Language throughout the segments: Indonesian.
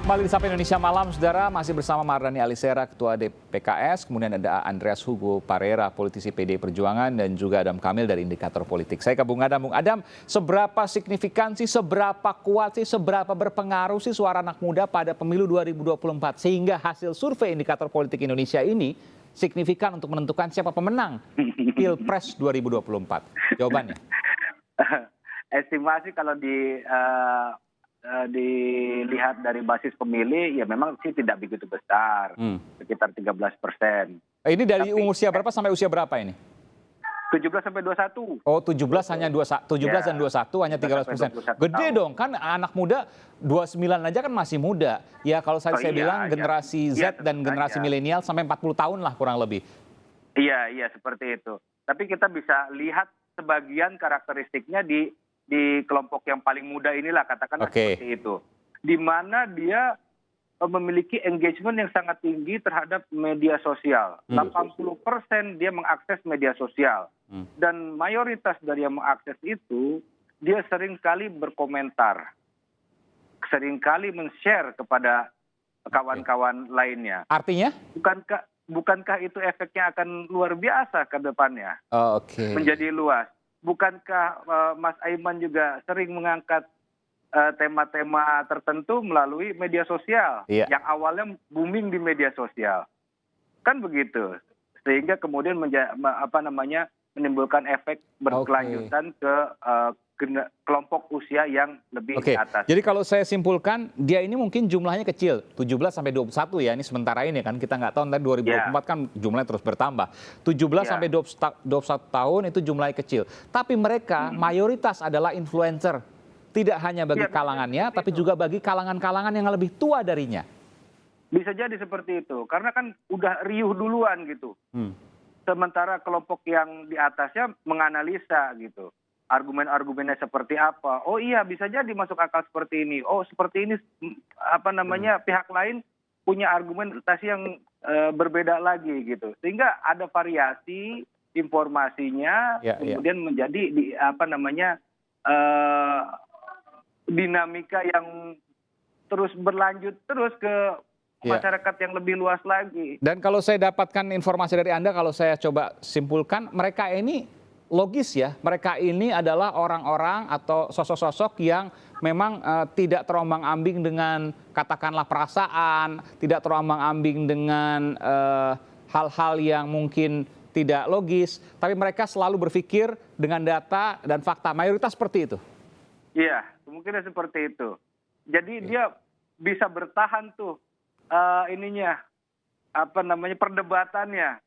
Kembali di Sapa Indonesia Malam, Saudara, masih bersama Mardhani Alisera, Ketua DPKS, kemudian ada Andreas Hugo Parera, politisi PD Perjuangan, dan juga Adam Kamil dari Indikator Politik. Saya ke Bung Adam. Bung Adam, seberapa signifikan sih, seberapa kuat sih, seberapa berpengaruh sih suara anak muda pada pemilu 2024, sehingga hasil survei Indikator Politik Indonesia ini signifikan untuk menentukan siapa pemenang Pilpres 2024? Jawabannya? Estimasi kalau dilihat dari basis pemilih, ya memang sih tidak begitu besar, sekitar 13%. Ini dari usia berapa sampai usia berapa ini? 17 sampai 21. Oh, 17 hanya 17 dan 21 hanya 13%. Gede dong, kan anak muda 29 aja kan masih muda. Ya kalau saya bilang generasi Z dan generasi milenial sampai 40 tahun lah kurang lebih. Iya, seperti itu. Tapi kita bisa lihat sebagian karakteristiknya di kelompok yang paling muda inilah, katakanlah seperti itu. Di mana dia memiliki engagement yang sangat tinggi terhadap media sosial. 80% dia mengakses media sosial. Dan mayoritas dari yang mengakses itu, dia seringkali berkomentar. Seringkali men-share kepada kawan-kawan lainnya. Artinya? Bukankah itu efeknya akan luar biasa ke depannya? Menjadi luas. Bukankah Mas Aiman juga sering mengangkat tema-tema tertentu melalui media sosial yang awalnya booming di media sosial, kan begitu, sehingga kemudian menimbulkan efek berkelanjutan ke kelompok usia yang lebih di atas. Jadi kalau saya simpulkan, dia ini mungkin jumlahnya kecil, 17 sampai 21 ya, ini sementara ini kan, kita nggak tahu nanti 2024 kan jumlahnya terus bertambah. 17 sampai 21 tahun itu jumlahnya kecil. Tapi mereka mayoritas adalah influencer. Tidak hanya bagi kalangannya, tapi juga bagi kalangan-kalangan yang lebih tua darinya. Bisa jadi seperti itu, karena kan udah riuh duluan gitu. Sementara kelompok yang di atasnya menganalisa gitu. Argumen-argumennya seperti apa. Oh iya, bisa jadi masuk akal seperti ini. Oh seperti ini, pihak lain punya argumentasi yang berbeda lagi gitu. Sehingga ada variasi informasinya, kemudian menjadi dinamika yang terus berlanjut terus ke masyarakat yang lebih luas lagi. Dan kalau saya dapatkan informasi dari Anda, kalau saya coba simpulkan, mereka ini logis ya, mereka ini adalah orang-orang atau sosok-sosok yang memang tidak terombang-ambing dengan katakanlah perasaan, tidak terombang-ambing dengan hal-hal yang mungkin tidak logis, tapi mereka selalu berpikir dengan data dan fakta. Mayoritas seperti itu. Iya, kemungkinan seperti itu. Jadi dia bisa bertahan tuh perdebatannya.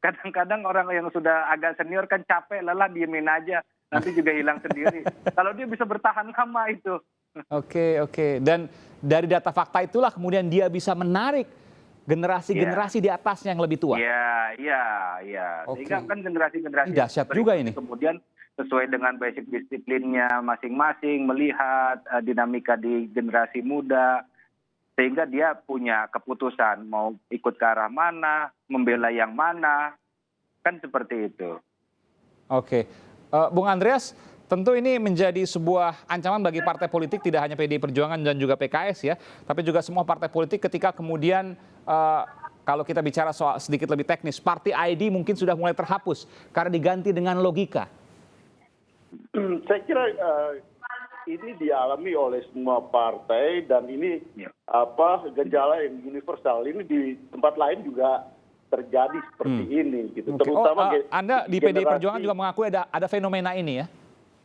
Kadang-kadang orang yang sudah agak senior kan capek, lelah, diemin aja, nanti juga hilang sendiri. Kalau dia bisa bertahan lama itu. Oke. Dan dari data fakta itulah kemudian dia bisa menarik generasi-generasi di atasnya yang lebih tua. Iya. Sehingga kan generasi-generasi dahsyat juga ini. Kemudian sesuai dengan basic disiplinnya masing-masing, melihat dinamika di generasi muda, sehingga dia punya keputusan mau ikut ke arah mana, membela yang mana, kan seperti itu. Oke, Bung Andreas, tentu ini menjadi sebuah ancaman bagi partai politik, tidak hanya PDI Perjuangan dan juga PKS ya, tapi juga semua partai politik ketika kemudian kalau kita bicara soal sedikit lebih teknis, party ID mungkin sudah mulai terhapus karena diganti dengan logika. Saya kira ini dialami oleh semua partai dan ini gejala yang universal. Ini di tempat lain juga terjadi seperti ini gitu. Terutama Anda di PDI Perjuangan juga mengakui ada fenomena ini ya?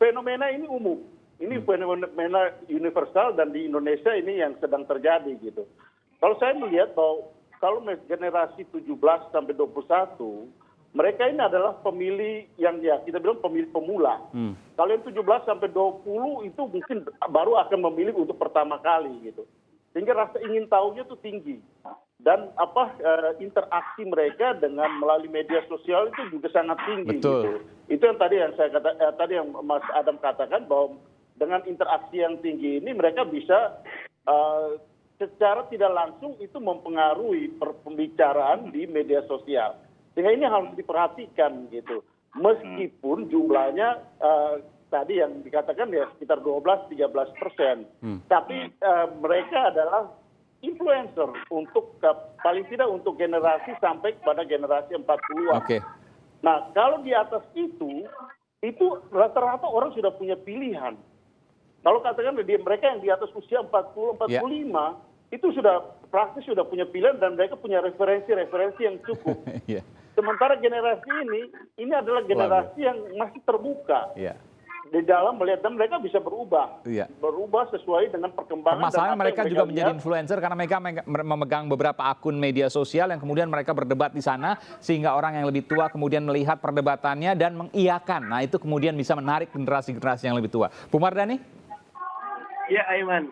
Fenomena ini umum. Ini fenomena universal dan di Indonesia ini yang sedang terjadi gitu. Kalau saya melihat bahwa kalau generasi 17 sampai 21, mereka ini adalah pemilih yang kita bilang pemilih pemula. Kalau yang 17 sampai 20 itu mungkin baru akan memilih untuk pertama kali gitu. Sehingga rasa ingin tahunya itu tinggi. Dan interaksi mereka dengan melalui media sosial itu juga sangat tinggi. Gitu. Itu yang tadi yang Mas Adam katakan, bahwa dengan interaksi yang tinggi ini mereka bisa secara tidak langsung itu mempengaruhi pembicaraan di media sosial. Sehingga ini harus diperhatikan gitu. Meskipun jumlahnya tadi yang dikatakan ya sekitar 12-13%. Tapi mereka adalah influencer untuk paling tidak untuk generasi sampai kepada generasi 40-an. Oke. Nah, kalau di atas itu rata-rata orang sudah punya pilihan. Kalau katakan mereka yang di atas usia 40-45 itu sudah praktis sudah punya pilihan dan mereka punya referensi-referensi yang cukup. Sementara generasi ini adalah generasi yang masih terbuka di dalam melihat dan mereka bisa berubah, berubah sesuai dengan perkembangan. Masalahnya mereka juga menjadi lihat. influencer karena mereka memegang beberapa akun media sosial yang kemudian mereka berdebat di sana sehingga orang yang lebih tua kemudian melihat perdebatannya dan mengiyakan. Nah itu kemudian bisa menarik generasi-generasi yang lebih tua. Bu Mardhani? Ya Aiman,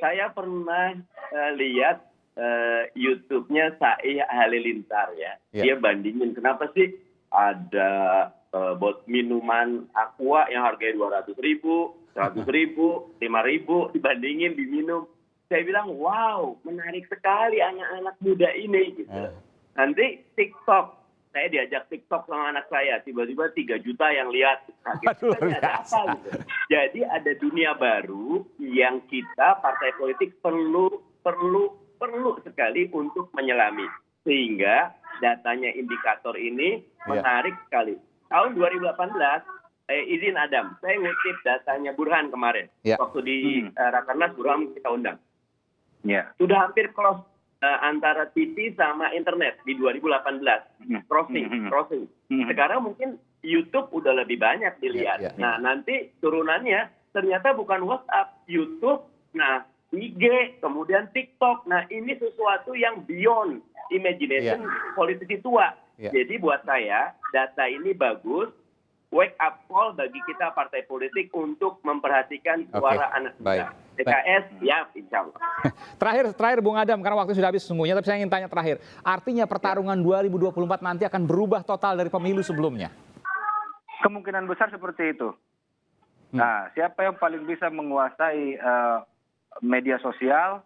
saya pernah lihat YouTube-nya Saih Halilintar ya. Dia bandingin kenapa sih ada minuman Aqua yang harganya 200.000, 100.000, 5.000 dibandingin diminum. Saya bilang wow menarik sekali anak-anak muda ini gitu. Nanti TikTok, saya diajak TikTok sama anak saya, tiba-tiba 3 juta yang lihat. Ada apa gitu. Jadi ada dunia baru yang kita partai politik perlu sekali untuk menyelami. Sehingga datanya indikator ini menarik sekali. Tahun 2018, izin Adam, saya ngutip datanya Burhan kemarin. Waktu di Rakernas Burhan kita undang. Sudah hampir close antara TV sama internet di 2018. Crossing. Sekarang mungkin YouTube udah lebih banyak dilihat. Nah nanti turunannya ternyata bukan WhatsApp, YouTube, IG, kemudian TikTok. Nah ini sesuatu yang beyond imagination politisi tua. Jadi buat saya data ini bagus, wake up call bagi kita partai politik untuk memperhatikan suara anak muda. PKS, insya Allah. Terakhir Bung Adam, karena waktu sudah habis sesungguhnya, tapi saya ingin tanya terakhir. Artinya pertarungan 2024 nanti akan berubah total dari pemilu sebelumnya? Kemungkinan besar seperti itu. Nah, siapa yang paling bisa menguasai media sosial,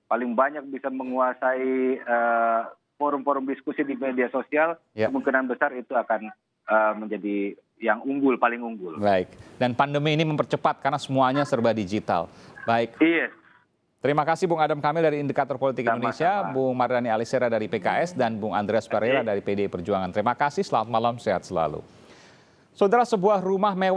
paling banyak bisa menguasai forum-forum diskusi di media sosial, kemungkinan besar itu akan menjadi yang unggul, paling unggul. Baik, dan pandemi ini mempercepat karena semuanya serba digital. Baik. Terima kasih Bung Adam Kamil dari Indikator Politik Indonesia, Bung Mardhani Alisera dari PKS, dan Bung Andreas Pereira dari PDI Perjuangan. Terima kasih, selamat malam, sehat selalu. Saudara, sebuah rumah mewah